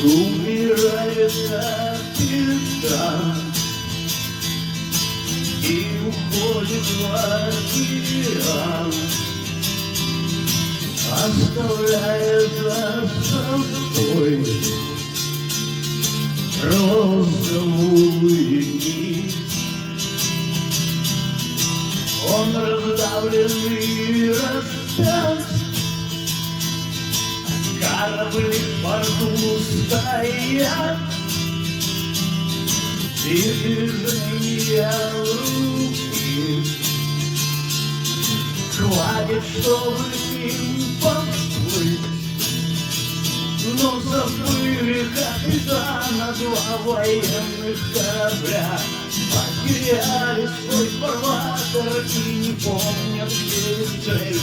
Умирает капитан и уходит в океан, оставляя за собой розовую нить. Он раздавленный распят, корабли в порту стоят, и движения руки хватит, чтобы им поплыть. Но забыли капитана два военных корабля, потеряли свой фарватер и не помнят, где их цель.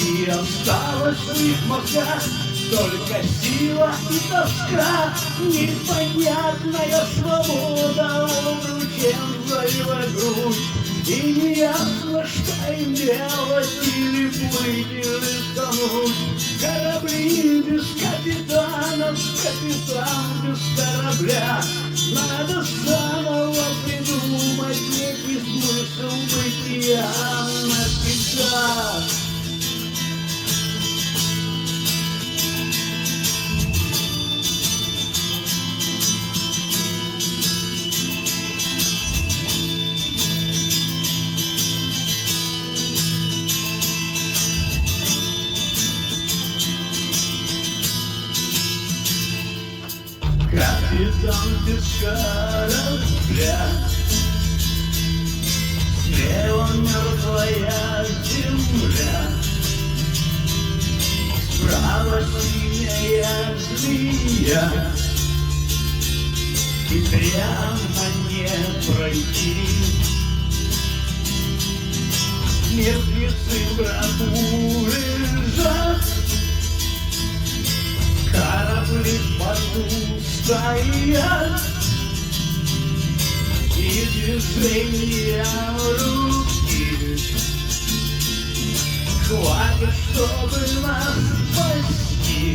И осталось в их мозгах только сила и тоска, непонятная свобода обручен за его грудь. И неясно, что им делать, или плыть, или тонуть. Корабли без капитанов, капитан без корабля. Надо заново придумать некий смысл бытия навсегда. Капитан без корабля, слева мертвая земля, справа синяя змея, и прямо не пройти. Мертвецы в гробу лежат, корабли в порту стоят, и движения руки хватит, чтобы нас спасти.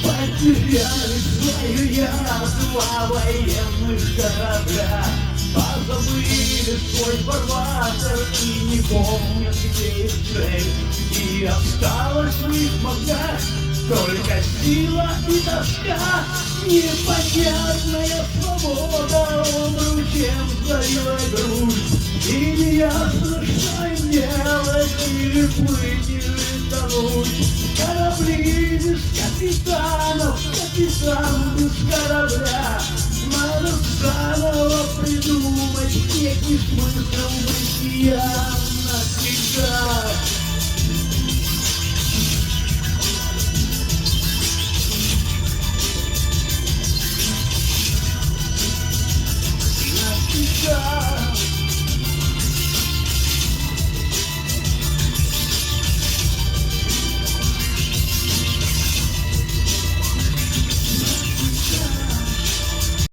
Потеряли свою яд два военных корабля, позабыли свой фарватер и не помнят, где их цель. И осталось в их мозгах только сила и тоска, непонятная свобода обручем за его грудь. И неясно, что им делать, или плыть, или тонуть. Корабли без капитанов, капитан без корабля. Надо заново придумать некий смысл бытия навсегда. Навсегда.